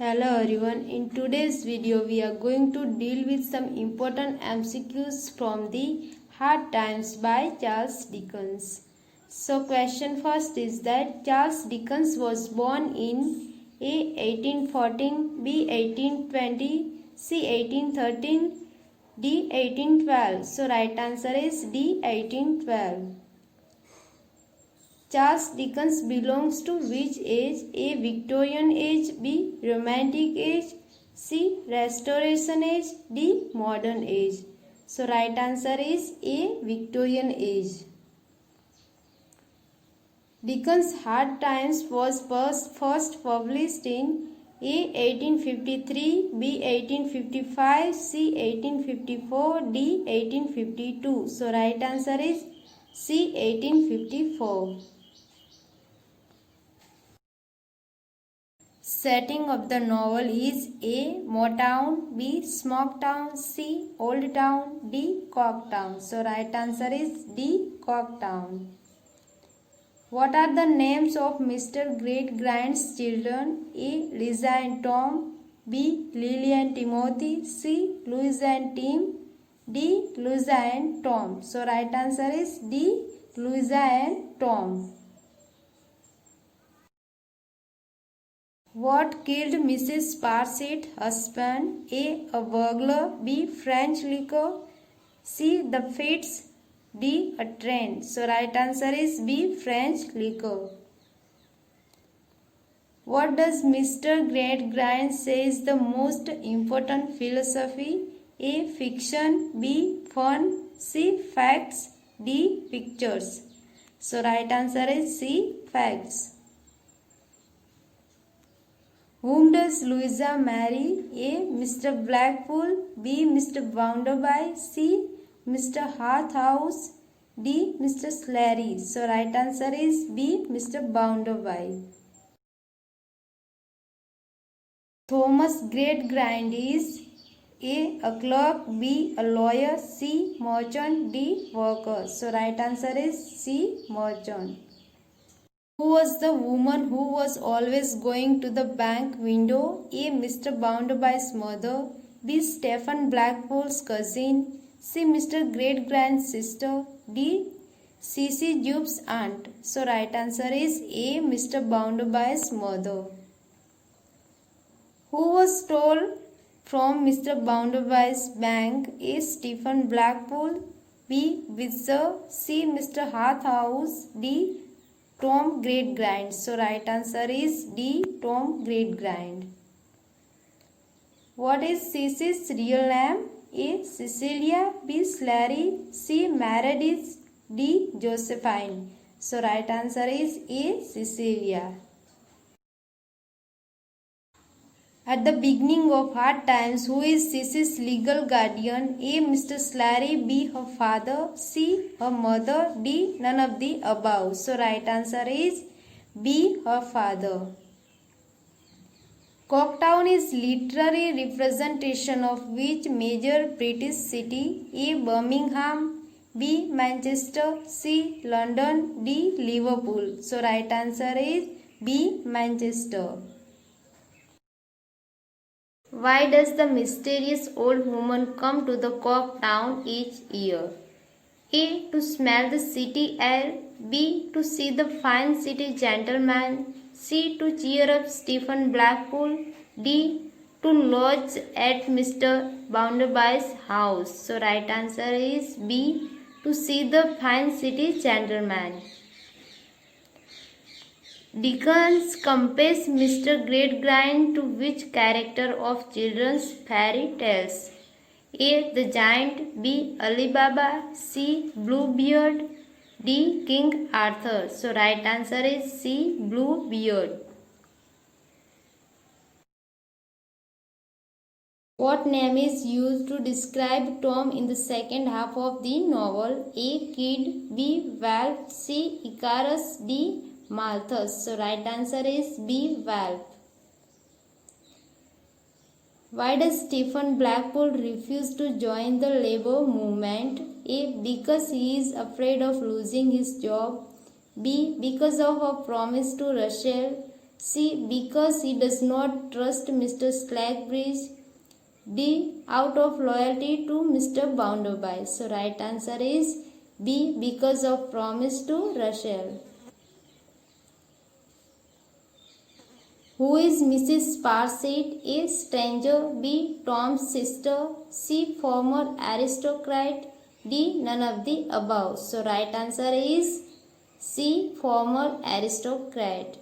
Hello everyone, in today's video we are going to deal with some important MCQs from the Hard Times by Charles Dickens. So question first is that Charles Dickens was born in A. 1814, B. 1820, C. 1813, D. 1812. So right answer is D. 1812. Charles Dickens belongs to which age? A. Victorian age, B. Romantic age, C. Restoration age, D. Modern age. So right answer is A. Victorian age. Dickens' Hard Times was first published in A. 1853, B. 1855, C. 1854, D. 1852. So right answer is C. 1854. Setting of the novel is A. Motown, B. Smoketown, C. Old Town, D. Corktown. So right answer is D. Corktown. What are the names of Mr. Gradgrind's children? A. Liza and Tom, B. Lily and Timothy, C. Louisa and Tim, D. Louisa and Tom. So right answer is D. Louisa and Tom. What killed Mrs. Sparsit husband? A. A burglar, B. French liquor, C. The fits, D. A train. So right answer is B. French liquor. What does Mr. Gradgrind say is the most important philosophy? A. Fiction, B. Fun, C. Facts, D. Pictures. So right answer is C. Facts. Whom does Louisa marry? A. Mr. Blackpool, B. Mr. Bounderby, C. Mr. Harthouse, D. Mr. Sleary. So right answer is B. Mr. Bounderby. Thomas Gradgrind is A. clerk, B. a lawyer, C. merchant, D. worker. So right answer is C. merchant. Who was the woman who was always going to the bank window? A. Mr. Bounderby's mother, B. Stephen Blackpool's cousin, C. Mr. Gradgrind's sister, D. C.C. Jupe's aunt. So right answer is A. Mr. Bounderby's mother. Who was stole from Mr. Bounderby's bank? A. Stephen Blackpool, B. Whistler, C. Mr. Harthouse, D. Tom Gradgrind. So right answer is D. Tom Gradgrind. What is Cece's real name? A. Cecilia, B. Slary, C. Meredith, D. Josephine. So right answer is A. Cecilia. At the beginning of Hard Times, who is Cece's legal guardian? A. Mr. Slary, B. her father, C. her mother, D. none of the above. So right answer is B. her father. Corktown is literary representation of which major British city? A. Birmingham, B. Manchester, C. London, D. Liverpool. So right answer is B. Manchester. Why does the mysterious old woman come to the Corktown each year? A. To smell the city air, B. To see the fine city gentleman, C. To cheer up Stephen Blackpool, D. To lodge at Mr. Bounderby's house. So right answer is B. To see the fine city gentleman. Dickens compares Mr. Gradgrind to which character of children's fairy tales? A. The Giant, B. Ali Baba, C. Bluebeard, D. King Arthur. So right answer is C. Bluebeard. What name is used to describe Tom in the second half of the novel? A. Kid, B. Valve, C. Icarus, D. Malthus. So right answer is B. Valve. Why does Stephen Blackpool refuse to join the labor movement? A. Because he is afraid of losing his job, B. Because of a promise to Rachel, C. Because he does not trust Mr. Slackbridge. D. Out of loyalty to Mr. Bounderby. So right answer is B. Because of promise to Russell. Who is Mrs. Sparsit? A. Stranger. B. Tom's sister. C. Former aristocrat. D. None of the above. So right answer is C. Former aristocrat.